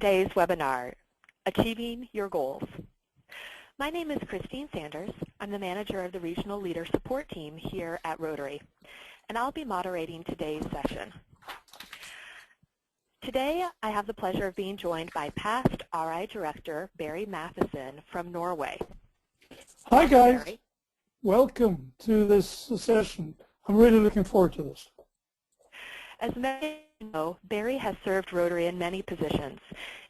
Today's webinar, Achieving Your Goals. My name is Christine Sanders. I'm the manager of the Regional Leader Support Team here at Rotary, and I'll be moderating today's session. Today, I have the pleasure of being joined by past RI Director Barry Matheson from Norway. Hi guys, Barry. Welcome to this session. I'm really looking forward to this. As many of you know, Barry has served Rotary in many positions,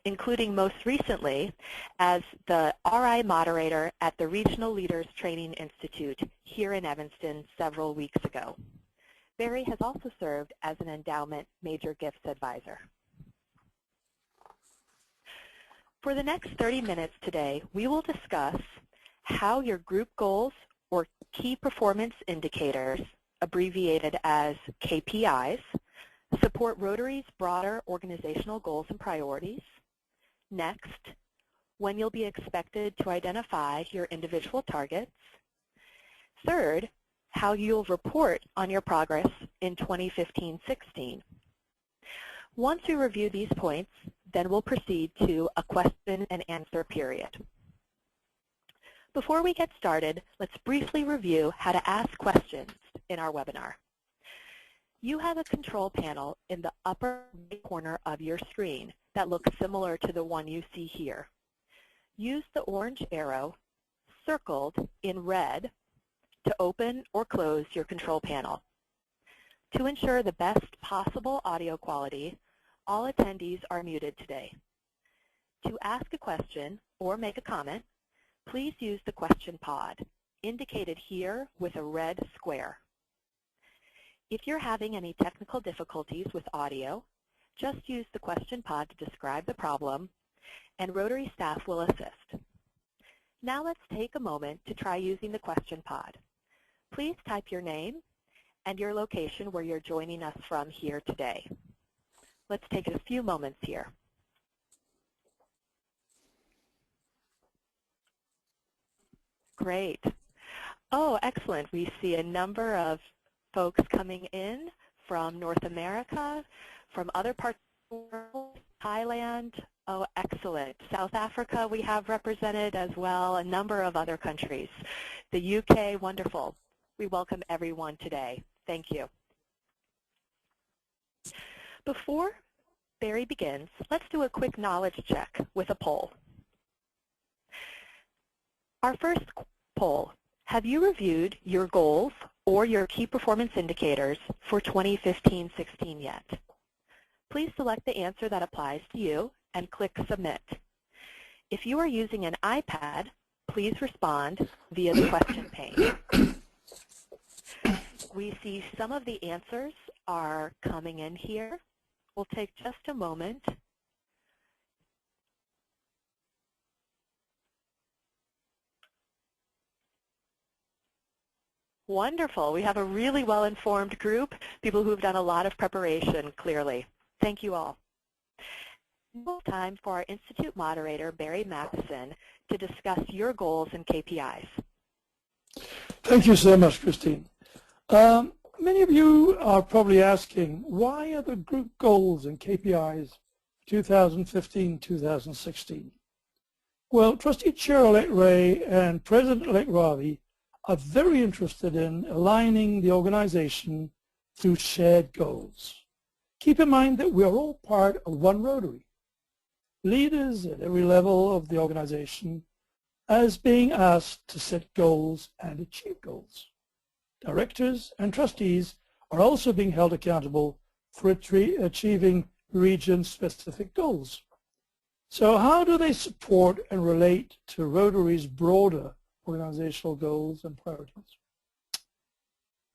including most recently as the RI moderator at the Regional Leaders Training Institute here in Evanston several weeks ago. Barry has also served as an endowment major gifts advisor. For the next 30 minutes today, we will discuss how your group goals or key performance indicators, abbreviated as KPIs, support Rotary's broader organizational goals and priorities. Next, when you'll be expected to identify your individual targets. Third, how you'll report on your progress in 2015-16. Once we review these points, then we'll proceed to a question and answer period. Before we get started, let's briefly review how to ask questions in our webinar. You have a control panel in the upper right corner of your screen that looks similar to the one you see here. Use the orange arrow circled in red to open or close your control panel. To ensure the best possible audio quality, all attendees are muted today. To ask a question or make a comment, please use the question pod, indicated here with a red square. If you're having any technical difficulties with audio, just use the question pod to describe the problem, and Rotary staff will assist. Now let's take a moment to try using the question pod. Please type your name and your location where you're joining us from here today. Let's take a few moments here. Great. Oh, excellent. We see a number of folks coming in from North America, from other parts of the world, Thailand. Oh, excellent. South Africa we have represented as well, a number of other countries. The UK, wonderful. We welcome everyone today. Thank you. Before Barry begins, let's do a quick knowledge check with a poll. Our first poll, have you reviewed your goals or your key performance indicators for 2015-16 yet? Please select the answer that applies to you and click Submit. If you are using an iPad, please respond via the question pane. We see some of the answers are coming in here. We'll take just a moment. Wonderful. We have a really well-informed group, people who've done a lot of preparation, clearly. Thank you all. Now it's time for our Institute moderator, Barry Matheson, to discuss your goals and KPIs. Thank you so much, Christine. Many of you are probably asking, why are the group goals and KPIs 2015-2016? Well, Trustee Chair-elect Ray and President-elect Ravi are very interested in aligning the organization through shared goals. Keep in mind that we are all part of one Rotary. Leaders at every level of the organization as being asked to set goals and achieve goals. Directors and trustees are also being held accountable for achieving region-specific goals. So how do they support and relate to Rotary's broader organizational goals and priorities?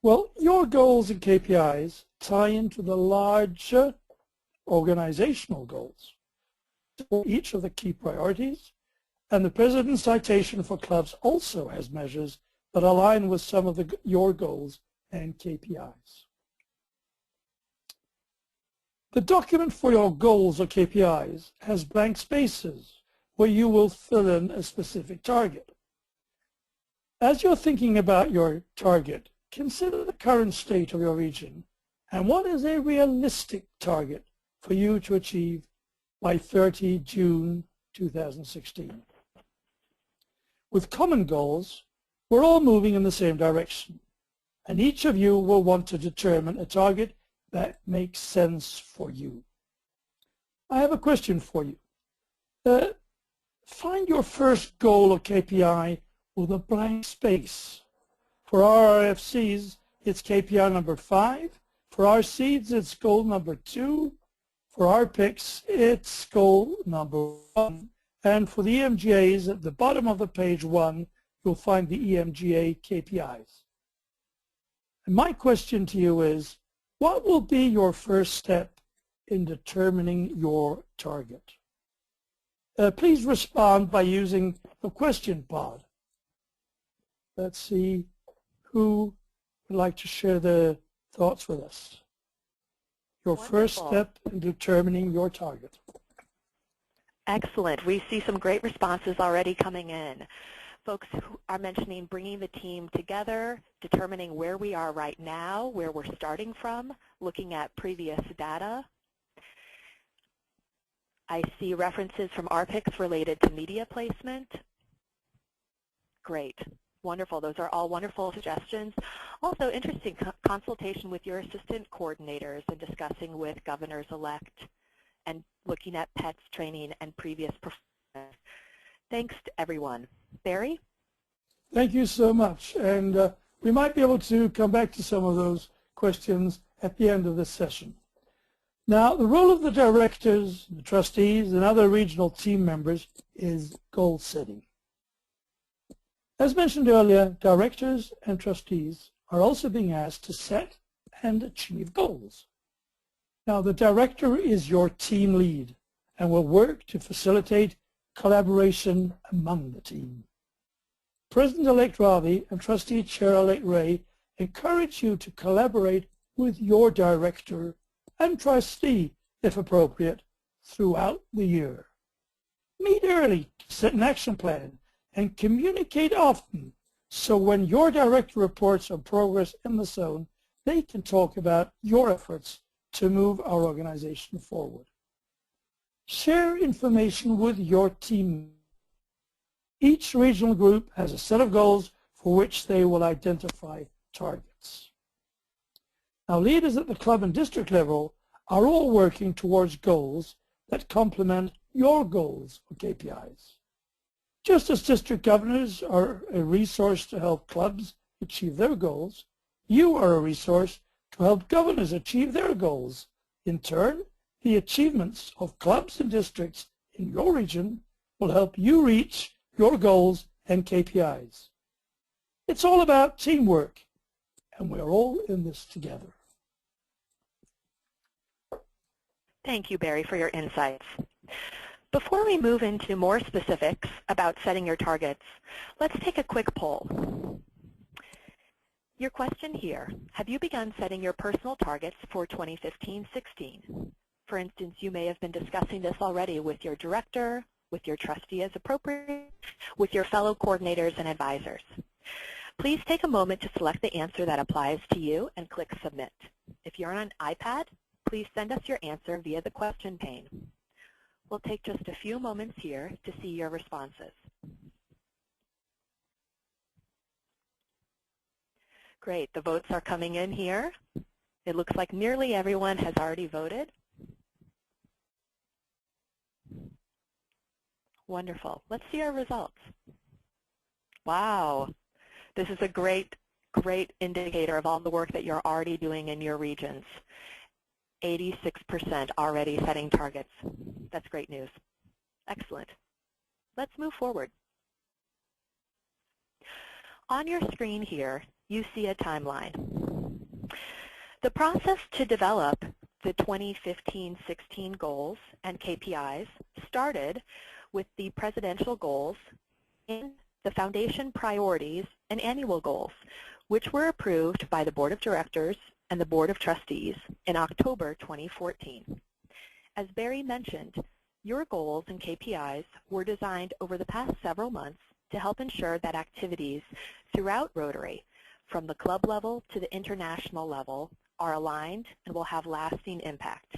Well, your goals and KPIs tie into the larger organizational goals for each of the key priorities, and the President's citation for clubs also has measures that align with some of your goals and KPIs. The document for your goals or KPIs has blank spaces where you will fill in a specific target. As you're thinking about your target, consider the current state of your region and what is a realistic target for you to achieve by 30 June 2016. With common goals, we're all moving in the same direction, and each of you will want to determine a target that makes sense for you. I have a question for you. Find your first goal or KPI with a blank space. For our RFCs, it's KPI number 5. For our seeds, it's goal number 2. For our picks, it's goal number 1. And for the EMGAs, at the bottom of the page 1, you'll find the EMGA KPIs. And my question to you is, what will be your first step in determining your target? Please respond by using the question pod. Let's see who would like to share their thoughts with us. Your Wonderful. First step in determining your target. Excellent. We see some great responses already coming in. Folks who are mentioning bringing the team together, determining where we are right now, where we're starting from, looking at previous data. I see references from RPICs related to media placement. Great. Wonderful. Those are all wonderful suggestions. Also, interesting consultation with your assistant coordinators and discussing with governors-elect and looking at PETS training and previous performance. Thanks to everyone. Barry? Thank you so much. And we might be able to come back to some of those questions at the end of this session. Now, the role of the directors, the trustees, and other regional team members is goal setting. As mentioned earlier, directors and trustees are also being asked to set and achieve goals. Now, the director is your team lead and will work to facilitate collaboration among the team. President-elect Ravi and Trustee Chair-elect Ray encourage you to collaborate with your director and trustee, if appropriate, throughout the year. Meet early to set an action plan and communicate often so when your director reports on progress in the zone, they can talk about your efforts to move our organization forward. Share information with your team. Each regional group has a set of goals for which they will identify targets. Now, leaders at the club and district level are all working towards goals that complement your goals or KPIs. Just as district governors are a resource to help clubs achieve their goals, you are a resource to help governors achieve their goals. In turn, the achievements of clubs and districts in your region will help you reach your goals and KPIs. It's all about teamwork, and we're all in this together. Thank you, Barry, for your insights. Before we move into more specifics about setting your targets, let's take a quick poll. Your question here, have you begun setting your personal targets for 2015-16? For instance, you may have been discussing this already with your director, with your trustee as appropriate, with your fellow coordinators and advisors. Please take a moment to select the answer that applies to you and click Submit. If you're on an iPad, please send us your answer via the question pane. We'll take just a few moments here to see your responses. Great, the votes are coming in here. It looks like nearly everyone has already voted. Wonderful. Let's see our results. Wow, this is a great indicator of all the work that you're already doing in your regions. 86% already setting targets. That's great news. Excellent. Let's move forward. On your screen here, you see a timeline. The process to develop the 2015-16 goals and KPIs started with the presidential goals and the foundation priorities and annual goals, which were approved by the Board of Directors and the Board of Trustees in October 2014. As Barry mentioned, your goals and KPIs were designed over the past several months to help ensure that activities throughout Rotary, from the club level to the international level, are aligned and will have lasting impact.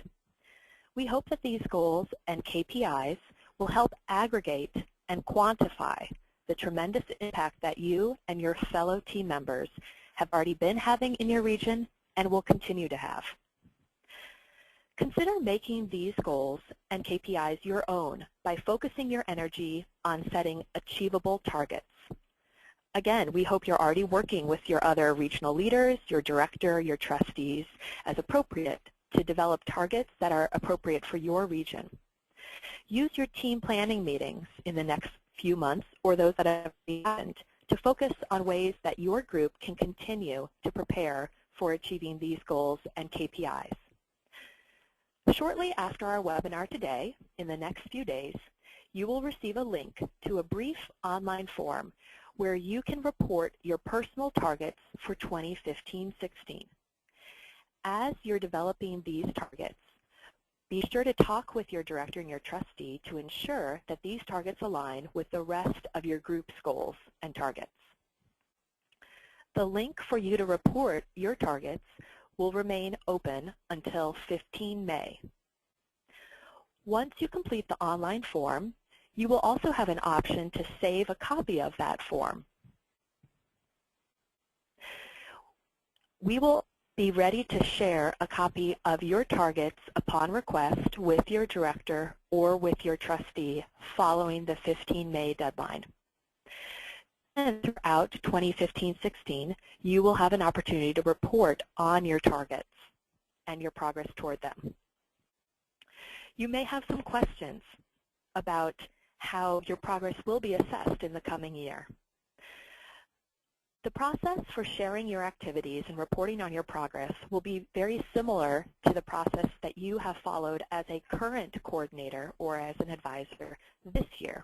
We hope that these goals and KPIs will help aggregate and quantify the tremendous impact that you and your fellow team members have already been having in your region and will continue to have. Consider making these goals and KPIs your own by focusing your energy on setting achievable targets. Again, we hope you're already working with your other regional leaders, your director, your trustees, as appropriate to develop targets that are appropriate for your region. Use your team planning meetings in the next few months or those that have happened to focus on ways that your group can continue to prepare for achieving these goals and KPIs. Shortly after our webinar today, in the next few days, you will receive a link to a brief online form where you can report your personal targets for 2015-16. As you're developing these targets, be sure to talk with your director and your trustee to ensure that these targets align with the rest of your group's goals and targets. The link for you to report your targets will remain open until 15 May. Once you complete the online form, you will also have an option to save a copy of that form. We will be ready to share a copy of your targets upon request with your director or with your trustee following the 15 May deadline. And throughout 2015-16, you will have an opportunity to report on your targets and your progress toward them. You may have some questions about how your progress will be assessed in the coming year. The process for sharing your activities and reporting on your progress will be very similar to the process that you have followed as a current coordinator or as an advisor this year.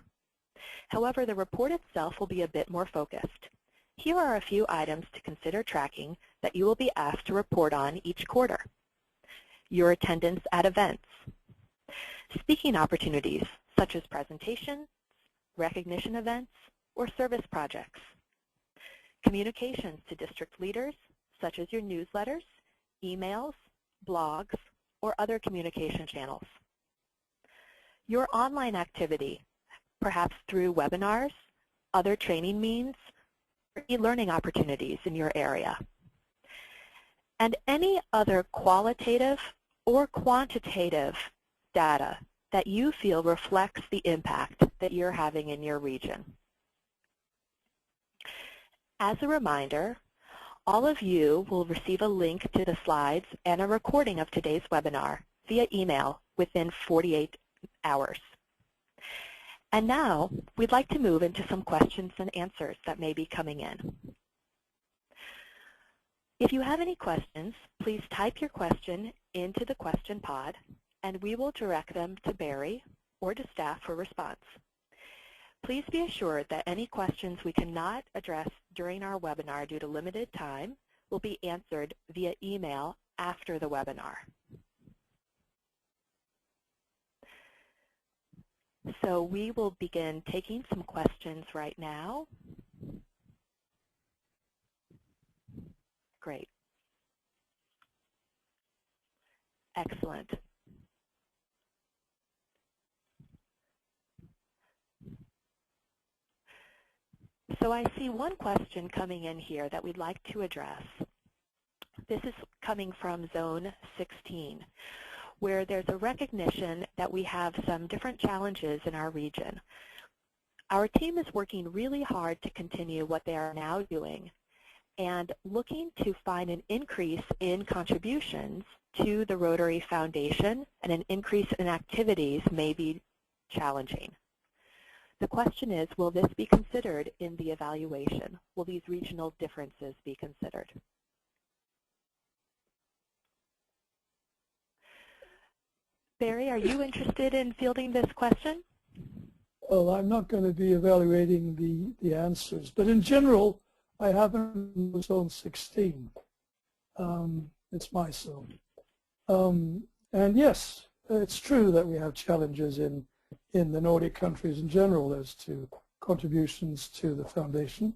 However, the report itself will be a bit more focused. Here are a few items to consider tracking that you will be asked to report on each quarter. Your attendance at events, speaking opportunities such as presentations, recognition events, or service projects, communications to district leaders such as your newsletters, emails, blogs, or other communication channels. Your online activity, perhaps through webinars, other training means, or e-learning opportunities in your area. And any other qualitative or quantitative data that you feel reflects the impact that you're having in your region. As a reminder, all of you will receive a link to the slides and a recording of today's webinar via email within 48 hours. And now, we'd like to move into some questions and answers that may be coming in. If you have any questions, please type your question into the question pod, and we will direct them to Barry or to staff for response. Please be assured that any questions we cannot address during our webinar due to limited time will be answered via email after the webinar. So we will begin taking some questions right now. Great. Excellent. So I see one question coming in here that we'd like to address. This is coming from Zone 16, where there's a recognition that we have some different challenges in our region. Our team is working really hard to continue what they are now doing and looking to find an increase in contributions to the Rotary Foundation, and an increase in activities may be challenging. The question is, will this be considered in the evaluation? Will these regional differences be considered? Barry, are you interested in fielding this question? Well, I'm not going to be evaluating the answers, but in general, I haven't in Zone 16. It's my zone. And yes, it's true that we have challenges in the Nordic countries in general as to contributions to the foundation.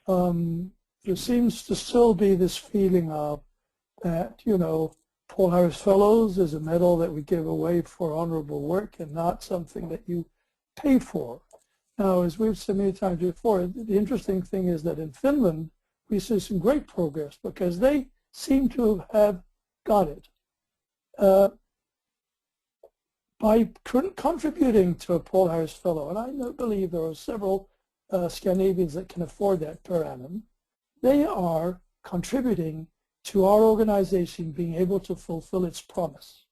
There seems to still be this feeling of that, you know, Paul Harris Fellows is a medal that we give away for honorable work and not something that you pay for. Now, as we've said many times before, the interesting thing is that in Finland, we see some great progress because they seem to have got it. By contributing to a Paul Harris Fellow, and I believe there are several Scandinavians that can afford that per annum, they are contributing to our organization being able to fulfill its promise.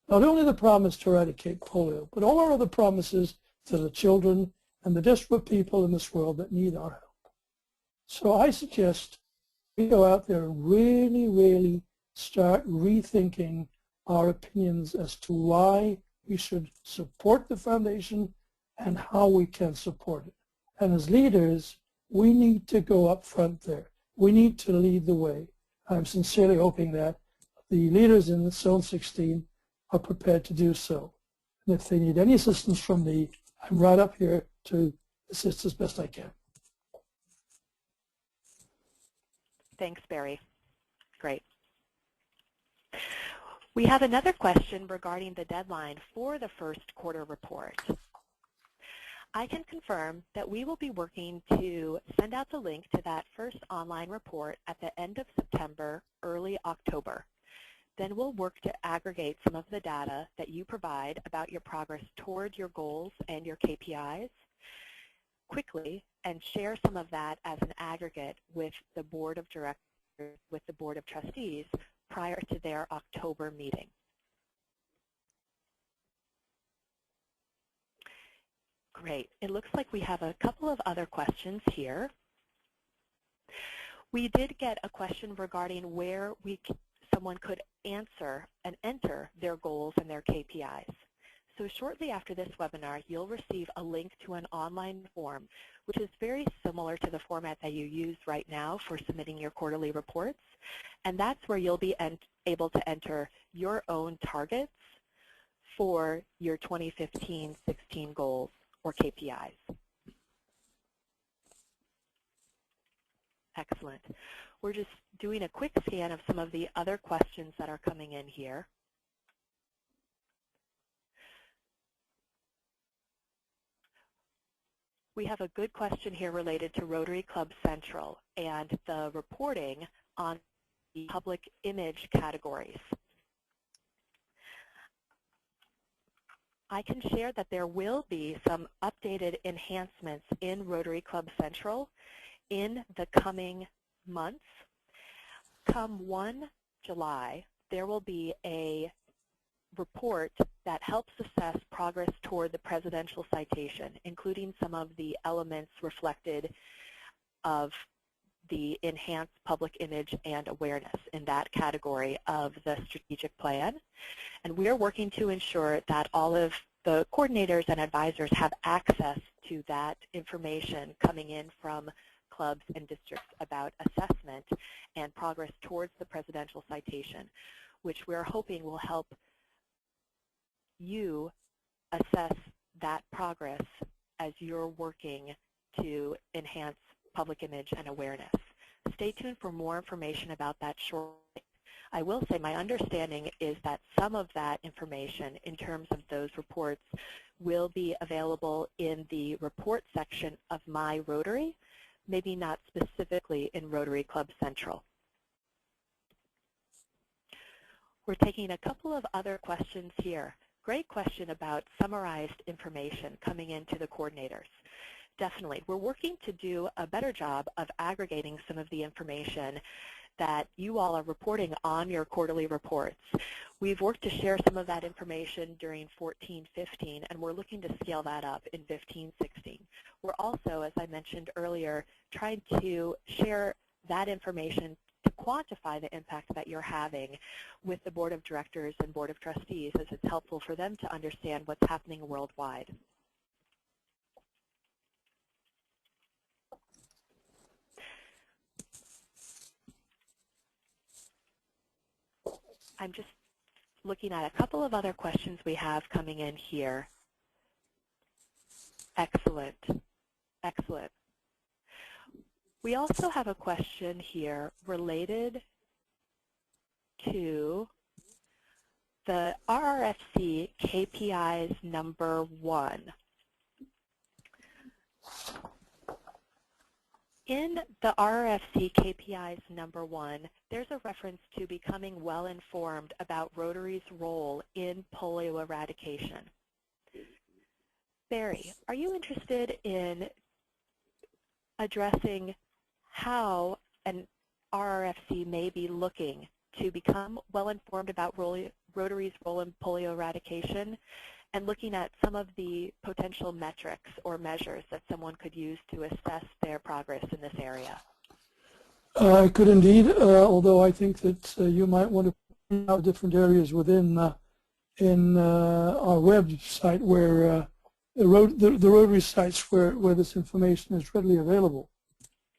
Not only the promise to eradicate polio, but all our other promises to the children and the desperate people in this world that need our help. So I suggest we go out there and really, really start rethinking our opinions as to why we should support the foundation and how we can support it. And as leaders, we need to go up front there. We need to lead the way. I'm sincerely hoping that the leaders in Zone 16 are prepared to do so. And if they need any assistance from me, I'm right up here to assist as best I can. Thanks, Barry. Great. We have another question regarding the deadline for the first quarter report. I can confirm that we will be working to send out the link to that first online report at the end of September, early October. Then we'll work to aggregate some of the data that you provide about your progress toward your goals and your KPIs quickly and share some of that as an aggregate with the Board of Directors, with the Board of Trustees prior to their October meeting. Great. It looks like we have a couple of other questions here. We did get a question regarding where someone could answer and enter their goals and their KPIs. So shortly after this webinar, you'll receive a link to an online form, which is very similar to the format that you use right now for submitting your quarterly reports. And that's where you'll be able to enter your own targets for your 2015-16 goals or KPIs. Excellent. We're just doing a quick scan of some of the other questions that are coming in here. We have a good question here related to Rotary Club Central and the reporting on the public image categories. I can share that there will be some updated enhancements in Rotary Club Central in the coming months. Come 1 July, there will be a report that helps assess progress toward the presidential citation, including some of the elements reflected of the enhanced public image and awareness in that category of the strategic plan. And we are working to ensure that all of the coordinators and advisors have access to that information coming in from clubs and districts about assessment and progress towards the presidential citation, which we're hoping will help you assess that progress as you're working to enhance public image and awareness. Stay tuned for more information about that shortly. I will say my understanding is that some of that information in terms of those reports will be available in the report section of My Rotary, maybe not specifically in Rotary Club Central. We're taking a couple of other questions here. Great question about summarized information coming into the coordinators. Definitely. We're working to do a better job of aggregating some of the information that you all are reporting on your quarterly reports. We've worked to share some of that information during 14-15, and we're looking to scale that up in 15-16. We're also, as I mentioned earlier, trying to share that information to quantify the impact that you're having with the Board of Directors and Board of Trustees, as it's helpful for them to understand what's happening worldwide. I'm just looking at a couple of other questions we have coming in here. Excellent. Excellent. We also have a question here related to the RRFC KPIs number 1. In the RRFC KPIs number 1, there's a reference to becoming well-informed about Rotary's role in polio eradication. Barry, are you interested in addressing how an RRFC may be looking to become well-informed about Rotary's role in polio eradication, and looking at some of the potential metrics or measures that someone could use to assess their progress in this area? I could indeed, although I think that you might want to point out different areas within in our website where the Rotary sites where this information is readily available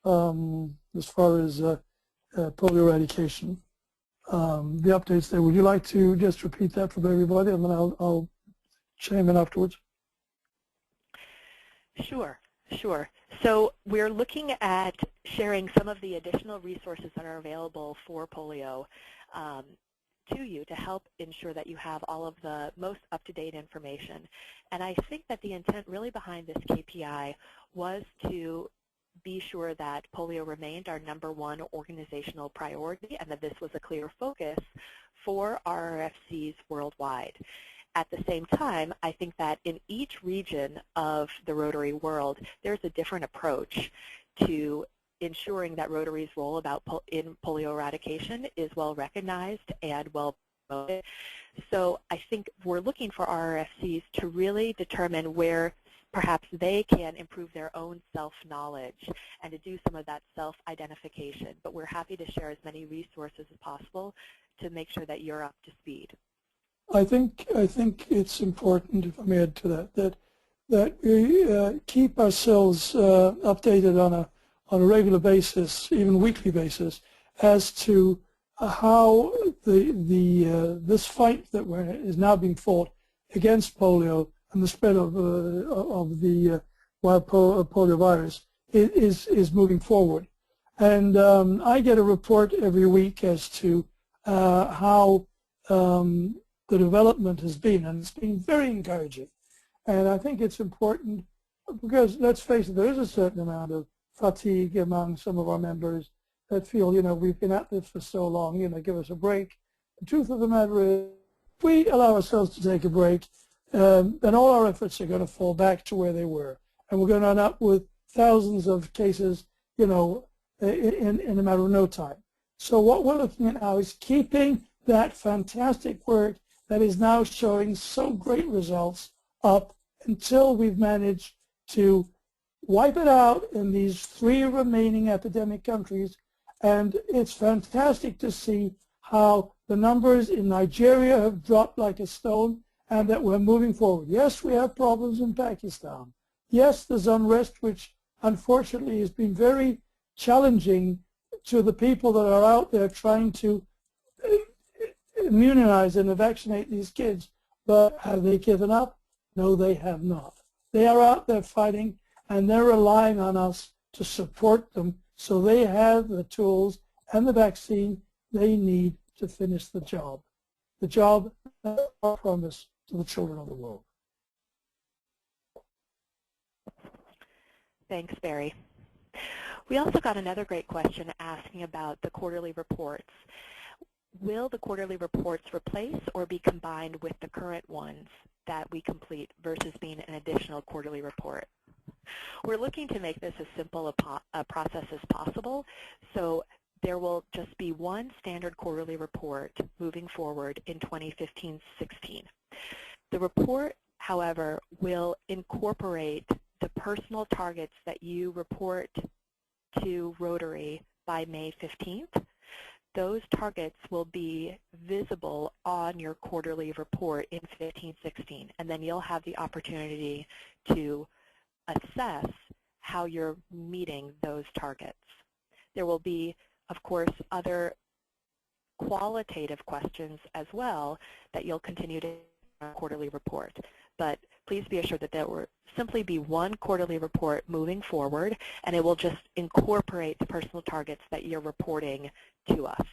as far as polio eradication. The updates there. Would you like to just repeat that for everybody, and then I'll chime in afterwards? Sure. So we're looking at sharing some of the additional resources that are available for polio to you to help ensure that you have all of the most up-to-date information. And I think that the intent really behind this KPI was to be sure that polio remained our number 1 organizational priority and that this was a clear focus for RRFCs worldwide. At the same time, I think that in each region of the Rotary world, there's a different approach to ensuring that Rotary's role in polio eradication is well recognized and well promoted. So I think we're looking for RRFCs to really determine where perhaps they can improve their own self-knowledge and to do some of that self-identification. But we're happy to share as many resources as possible to make sure that you're up to speed. I think it's important, if I may add to that we keep ourselves updated on a regular basis, even weekly basis, as to how this fight that is now being fought against polio and the spread of the wild polio virus is moving forward. And I get a report every week as to how the development has been, and it's been very encouraging. And I think it's important because, let's face it, there is a certain amount of fatigue among some of our members that feel, we've been at this for so long, give us a break. The truth of the matter is, if we allow ourselves to take a break, then all our efforts are going to fall back to where they were. And we're going to end up with thousands of cases, in a matter of no time. So what we're looking at now is keeping that fantastic work that is now showing so great results up until we've managed to wipe it out in these 3 remaining epidemic countries. And it's fantastic to see how the numbers in Nigeria have dropped like a stone and that we're moving forward. Yes, we have problems in Pakistan. Yes, there's unrest, which unfortunately has been very challenging to the people that are out there trying to immunize and vaccinate these kids. But have they given up? No, they have not. They are out there fighting, and they're relying on us to support them so they have the tools and the vaccine they need to finish the job that we promise to the children of the world. Thanks, Barry. We also got another great question asking about the quarterly reports. Will the quarterly reports replace or be combined with the current ones that we complete versus being an additional quarterly report? We're looking to make this as simple a process as possible, so there will just be one standard quarterly report moving forward in 2015-16. The report, however, will incorporate the personal targets that you report to Rotary by May 15th. Those targets will be visible on your quarterly report in 15-16, and then you'll have the opportunity to assess how you're meeting those targets. There will be, of course, other qualitative questions as well that you'll continue to quarterly report. But please be assured that there will simply be one quarterly report moving forward, and it will just incorporate the personal targets that you're reporting to us.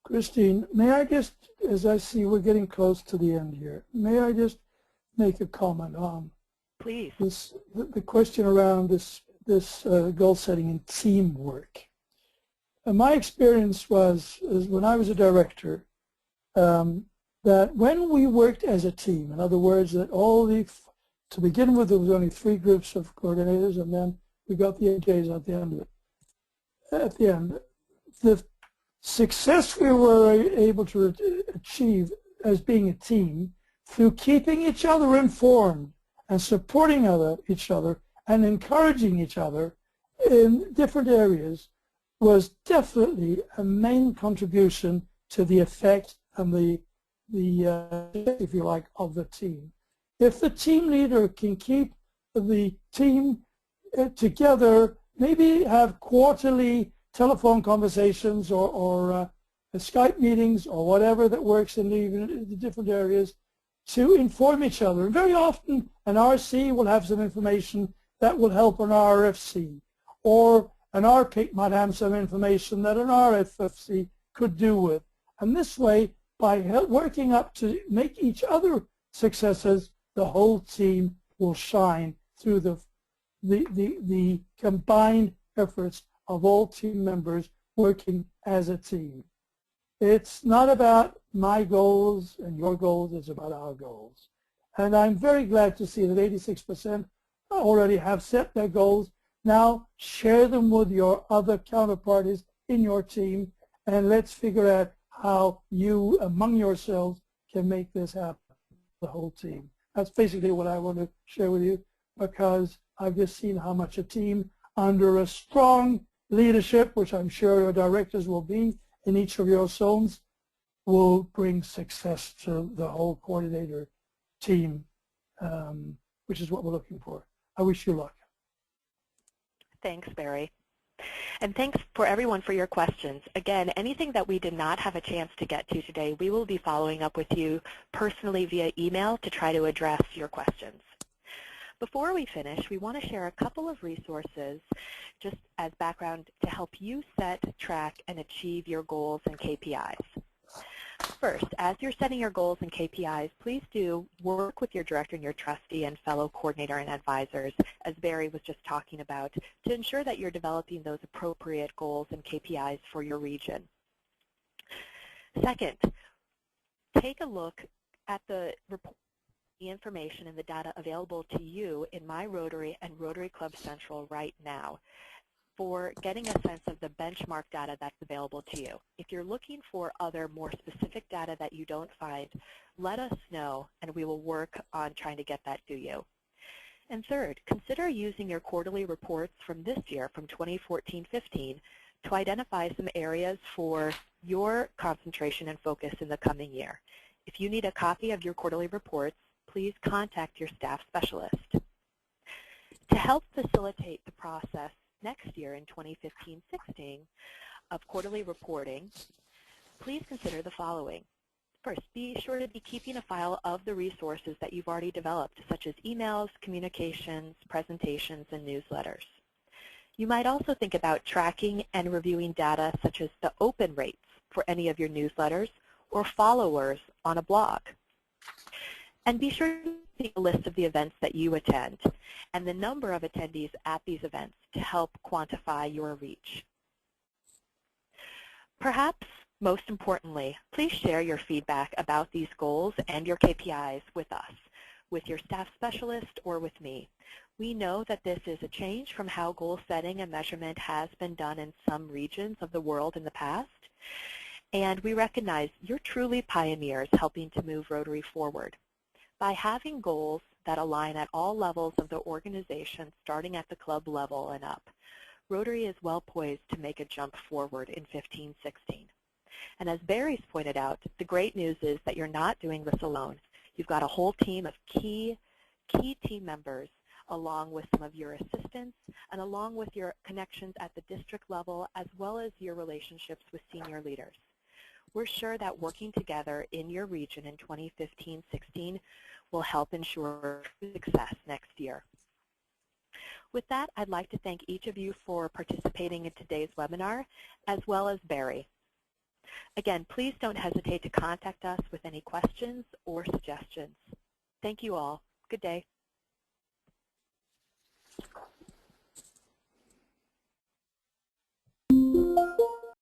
Christine, may I just as I see we're getting close to the end here, may I just make a comment on Please. the question around this goal setting and teamwork. My experience is when I was a director, that when we worked as a team, in other words, that to begin with, there was only 3 groups of coordinators, and then we got the AJs at the end of it. At the end, the success we were able to achieve as being a team through keeping each other informed and supporting each other and encouraging each other in different areas was definitely a main contribution to the effect and the if you like, of the team. If the team leader can keep the team together, maybe have quarterly telephone conversations or Skype meetings or whatever that works in the different areas to inform each other. And very often an RC will have some information that will help an RFC, or an RPIC might have some information that an RFFC could do with. And this way, by working up to make each other successes, the whole team will shine through the combined efforts of all team members working as a team. It's not about my goals and your goals, it's about our goals. And I'm very glad to see that 86% already have set their goals. Now share them with your other counterparties in your team, and let's figure out how you, among yourselves, can make this happen, the whole team. That's basically what I want to share with you, because I've just seen how much a team under a strong leadership, which I'm sure your directors will be in each of your zones, will bring success to the whole coordinator team, which is what we're looking for. I wish you luck. Thanks, Barry. And thanks for everyone for your questions. Again, anything that we did not have a chance to get to today, we will be following up with you personally via email to try to address your questions. Before we finish, we want to share a couple of resources just as background to help you set, track, and achieve your goals and KPIs. First, as you're setting your goals and KPIs, please do work with your director and your trustee and fellow coordinator and advisors, as Barry was just talking about, to ensure that you're developing those appropriate goals and KPIs for your region. Second, take a look at the report, the information and the data available to you in My Rotary and Rotary Club Central right now for getting a sense of the benchmark data that's available to you. If you're looking for other more specific data that you don't find, let us know and we will work on trying to get that to you. And third, consider using your quarterly reports from this year, from 2014-15, to identify some areas for your concentration and focus in the coming year. If you need a copy of your quarterly reports, please contact your staff specialist. To help facilitate the process next year in 2015-16 of quarterly reporting, please consider the following. First, be sure to be keeping a file of the resources that you've already developed, such as emails, communications, presentations, and newsletters. You might also think about tracking and reviewing data such as the open rates for any of your newsletters or followers on a blog. And be sure to see a list of the events that you attend and the number of attendees at these events to help quantify your reach. Perhaps most importantly, please share your feedback about these goals and your KPIs with us, with your staff specialist, or with me. We know that this is a change from how goal setting and measurement has been done in some regions of the world in the past, and we recognize you're truly pioneers helping to move Rotary forward. By having goals that align at all levels of the organization, starting at the club level and up, Rotary is well poised to make a jump forward in 15-16. And as Barry's pointed out, the great news is that you're not doing this alone. You've got a whole team of key team members, along with some of your assistants, and along with your connections at the district level, as well as your relationships with senior leaders. We're sure that working together in your region in 2015-16 will help ensure success next year. With that, I'd like to thank each of you for participating in today's webinar, as well as Barry. Again, please don't hesitate to contact us with any questions or suggestions. Thank you all. Good day.